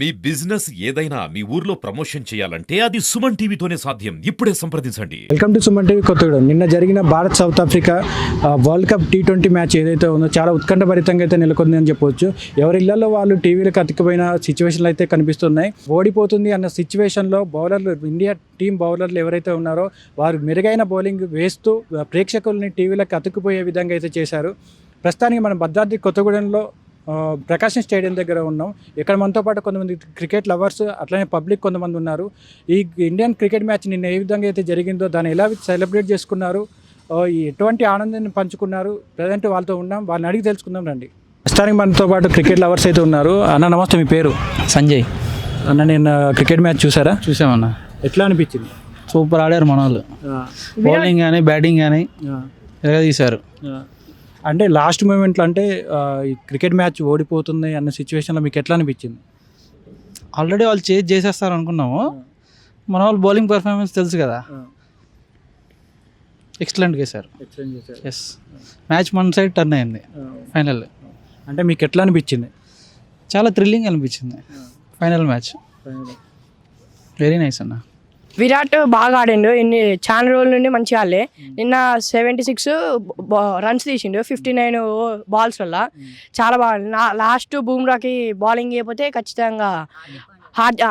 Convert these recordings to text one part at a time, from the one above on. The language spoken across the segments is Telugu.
మీ బిజినెస్ ఏదైనా మీ ఊర్లో ప్రమోషన్ చేయాలంటే అది సుమన్ టీవీతోనే సాధ్యం. ఇప్పుడే సంప్రదించండి. Welcome to Suman TV Kothagudem. నిన్న జరిగిన Bharat south Africa world cup T20 match ఏదైతే ఉందో చాలా ఉత్కంఠభరితంగా అయితే నెలకొంది అని చెప్పొచ్చు. ఎవరి ఇళ్లలో వాళ్ళు టీవీలకు అతికిపోయిన సిచ్యువేషన్లు అయితే కనిపిస్తున్నాయి. ఓడిపోతుంది అన్న సిచ్యువేషన్లో బౌలర్లు, ఇండియా టీం బౌలర్లు ఎవరైతే ఉన్నారో వారు మెరుగైన బౌలింగ్ వేస్తూ ప్రేక్షకుల్ని టీవీలకు అతుక్కుపోయే విధంగా అయితే చేశారు. ప్రస్తుతానికి మనం భద్రాద్రి కొత్తగూడెంలో ప్రకాశం స్టేడియం దగ్గర ఉన్నాం. ఇక్కడ మనతో పాటు కొంతమంది క్రికెట్ లవర్స్, అట్లనే పబ్లిక్ కొంతమంది ఉన్నారు. ఈ ఇండియన్ క్రికెట్ మ్యాచ్ నిన్న ఏ విధంగా అయితే జరిగిందో దాన్ని ఎలా సెలబ్రేట్ చేసుకున్నారు, ఎటువంటి ఆనందాన్ని పంచుకున్నారు, ప్రజెంట్ వాళ్ళతో ఉన్నాం, వాళ్ళని అడిగి తెలుసుకుందాం రండి. ప్రస్తుతానికి మనతో పాటు క్రికెట్ లవర్స్ అయితే ఉన్నారు. అన్న నమస్తే, మీ పేరు? సంజయ్. అన్న, నేను క్రికెట్ మ్యాచ్ చూసారా? చూసామన్న. ఎట్లా అనిపించింది? సూపర్ ఆడారు మన వాళ్ళు. బౌలింగ్ కానీ బ్యాటింగ్ కానీ తీశారు. అంటే లాస్ట్ మూమెంట్లో, అంటే ఈ క్రికెట్ మ్యాచ్ ఓడిపోతుంది అన్న సిచ్యువేషన్లో మీకు ఎట్లా అనిపించింది? ఆల్రెడీ వాళ్ళు చేసేస్తారు అనుకున్నాము. మన వాళ్ళు బౌలింగ్ పర్ఫార్మెన్స్ తెలుసు కదా, ఎక్సలెంట్గా వేశారు. ఎస్, మ్యాచ్ మన సైడ్ టర్న్ అయింది ఫైనల్. అంటే మీకు ఎట్లా అనిపించింది? చాలా థ్రిల్లింగ్ అనిపించింది ఫైనల్ మ్యాచ్. వెరీ నైస్ అన్న. విరాట్ బాగా ఆడిండు. ఇన్ని చాలా రోజుల నుండి మంచిగా ఆడలే. నిన్న 76 రన్స్ తీసిండు 59 బాల్స్ వల్ల. చాలా బాగా. లాస్ట్ బూమ్రాకి బౌలింగ్ అయిపోతే ఖచ్చితంగా,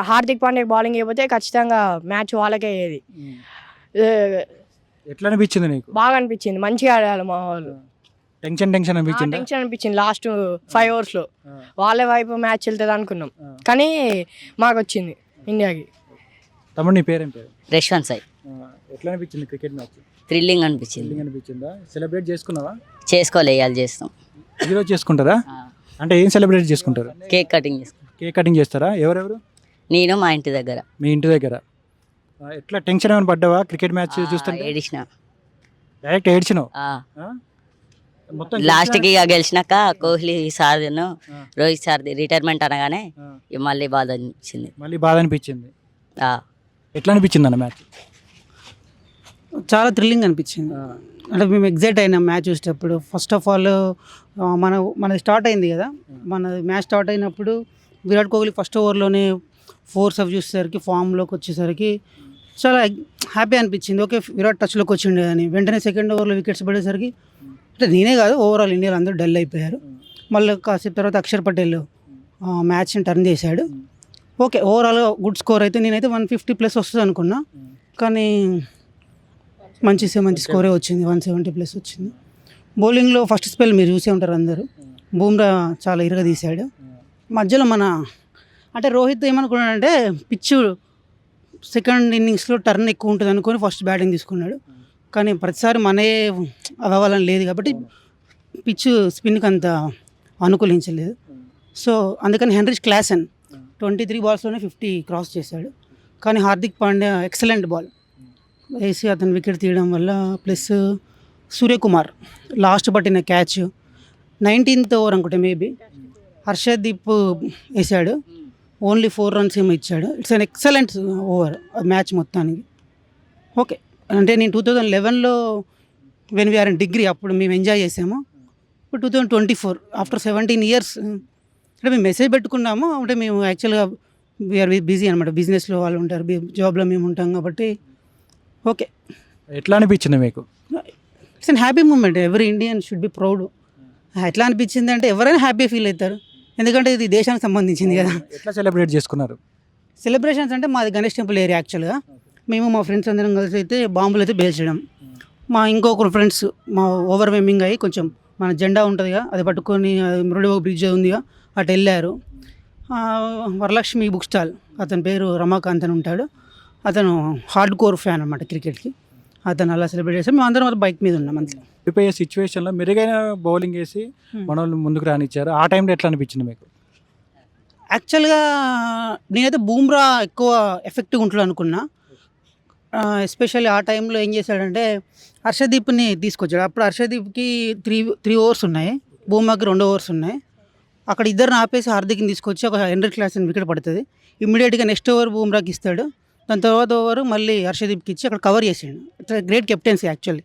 హార్దిక్ పాండ్యా బౌలింగ్ అయిపోతే ఖచ్చితంగా మ్యాచ్ వాళ్ళకే అయ్యేది. ఎట్లా అనిపించింది నీకు? బాగా అనిపించింది, మంచిగా ఆడాలి మా వాళ్ళు. టెన్షన్ అనిపించింది లాస్ట్ 5 overs వాళ్ళే వైపు మ్యాచ్ వెళ్తుంది అనుకున్నాం, కానీ మాకు వచ్చింది ఇండియాకి. తమ్ముడు, నీ పేరేం పేరు? యశ్వంత్ సాయి. ఎట్లా అనిపించింది క్రికెట్ మ్యాచ్? థ్రిల్లింగ్ అనిపించింది. అనిపించిందా? సెలబ్రేట్ చేసుకున్నావా? చేసుకోలే, ఇవాళ చేస్తాం. ఈరోజు చేసుకుంటారా? అంటే ఏం సెలబ్రేట్ చేసుకుంటారు? కేక్ కటింగ్ చేసుకుంటాం. కేక్ కటింగ్ చేస్తారా? ఎవరెవరు? నేను మా ఇంటి దగ్గర. మీ ఇంటి దగ్గర. ఎట్లా టెన్షన్ ఏమైనా పడ్డావా క్రికెట్ మ్యాచ్ చూస్తుంటే? ఏడిచిన, డైరెక్ట్ ఏడ్చినావు? మొత్తం లాస్ట్కి ఇక గెలిచినాక కోహ్లీ సార్ను, రోహిత్ సార్ది రిటైర్మెంట్ అనగానే మళ్ళీ బాధ అనిపించింది. ఎట్లా అనిపించింది అన్న మ్యాచ్? చాలా థ్రిల్లింగ్ అనిపించింది. అంటే మేము ఎగ్జైట్ అయినాం మ్యాచ్ చూసేటప్పుడు. ఫస్ట్ ఆఫ్ ఆల్ మనది స్టార్ట్ అయింది కదా, మన మ్యాచ్ స్టార్ట్ అయినప్పుడు విరాట్ కోహ్లీ ఫస్ట్ ఓవర్లోనే 4 సర్వ్ చూసేసరికి, ఫామ్లోకి వచ్చేసరికి చాలా హ్యాపీ అనిపించింది. ఓకే, విరాట్ టచ్లోకి వచ్చిండే అని. వెంటనే సెకండ్ ఓవర్లో వికెట్స్ పడేసరికి, అంటే నేనే కాదు, ఓవరాల్ ఇండియాలో అందరూ డల్ అయిపోయారు. మళ్ళీ కాసేపు తర్వాత అక్షర్ పటేల్ మ్యాచ్ని టర్న్ చేశాడు. ఓకే, ఓవరాల్గా గుడ్ స్కోర్. అయితే నేనైతే 150+ వస్తుంది అనుకున్నా, కానీ మంచి స్కోరే వచ్చింది. 170+ వచ్చింది. బౌలింగ్లో ఫస్ట్ స్పెల్ మీరు చూసే ఉంటారు అందరూ. బూమ్రా చాలా ఇరుగా తీశాడు. మధ్యలో అంటే రోహిత్ ఏమనుకున్నాడంటే పిచ్చు సెకండ్ ఇన్నింగ్స్లో టర్న్ ఎక్కువ ఉంటుంది అనుకొని ఫస్ట్ బ్యాటింగ్ తీసుకున్నాడు. కానీ ప్రతిసారి మనే అవ్వాలని లేదు కాబట్టి పిచ్చు స్పిన్కి అంత అనుకూలించలేదు. సో అందుకని హెన్రిచ్ క్లాసెన్ 23 balsలోనే 50 క్రాస్ చేశాడు. కానీ హార్దిక్ పాండ్యా ఎక్సలెంట్ బాల్ వేసి అతను వికెట్ తీయడం వల్ల, ప్లస్ సూర్యకుమార్ లాస్ట్ పట్టిన క్యాచ్ 19th over అనుకుంటే మేబీ, హర్షదీప్ వేసాడు. ఓన్లీ 4 runs ఏమో ఇచ్చాడు. It's an excellent over match మొత్తానికి. ఓకే, అంటే నేను 2011లో వెన్ వీఆర్ ఇన్ డిగ్రీ అప్పుడు మేము ఎంజాయ్ చేసాము. ఇప్పుడు 2024 ఆఫ్టర్ 17 years అంటే మేము మెసేజ్ పెట్టుకున్నాము. అంటే మేము యాక్చువల్గా వీఆర్ బిజీ అనమాట, బిజినెస్లో వాళ్ళు ఉంటారు, జాబ్లో మేము ఉంటాం కాబట్టి. ఓకే, ఎట్లా అనిపించింది మీకు? It's an happy moment. Every Indian should be proud. ఎట్లా అనిపించింది అంటే ఎవరైనా హ్యాపీ ఫీల్ అవుతారు, ఎందుకంటే ఇది దేశానికి సంబంధించింది కదా. ఎట్లా సెలబ్రేట్ చేసుకున్నారు? సెలబ్రేషన్స్ అంటే మాది గణేష్ టెంపుల్ ఏరియా. యాక్చువల్గా మేము మా ఫ్రెండ్స్ అందరం కలిసి అయితే బాంబులు అయితే పేల్చడం, మా ఇంకొకరు ఫ్రెండ్స్ ఓవర్వెమింగ్ అయ్యి కొంచెం మన జెండా ఉంటుందిగా అది పట్టుకొని, మురళీబాబు బ్రిడ్జ్ ఉందిగా, అటు వెళ్ళారు. వరలక్ష్మి బుక్ స్టాల్, అతని పేరు రమాకాంత్ అని ఉంటాడు. అతను హార్డ్ కోర్ ఫ్యాన్ అనమాట క్రికెట్కి. అతను అలా సెలబ్రేట్ చేస్తాం. మేము అందరం బైక్ మీద ఉన్నాం అంతే. ఓడిపోయే సిచ్యువేషన్లో మెరుగైన బౌలింగ్ వేసి మన వాళ్ళు ముందుకు రానిచ్చారు. ఆ టైంలో ఎట్లా అనిపించింది మీకు? యాక్చువల్గా నేనైతే బూమ్రా ఎక్కువ ఎఫెక్టివ్ ఉంటుంది అనుకున్నా. ఎస్పెషల్లీ ఆ టైంలో ఏం చేశాడంటే హర్షదీప్ని తీసుకొచ్చాడు. అప్పుడు హర్షదీప్కి 3 overs ఉన్నాయి, బూమ్రాకి 2 overs ఉన్నాయి. అక్కడ ఇద్దరిని ఆపేసి హార్దిక్ని తీసుకొచ్చి ఒక హెన్రిచ్ క్లాసెన్ వికెట్ పడుతుంది. ఇమ్మీడియట్గా నెక్స్ట్ ఓవర్ బూమ్రాకి ఇస్తాడు. దాని తర్వాత ఓవర్ మళ్ళీ హర్షదీప్కి ఇచ్చి అక్కడ కవర్ చేసాడు. It's great captaincy actually.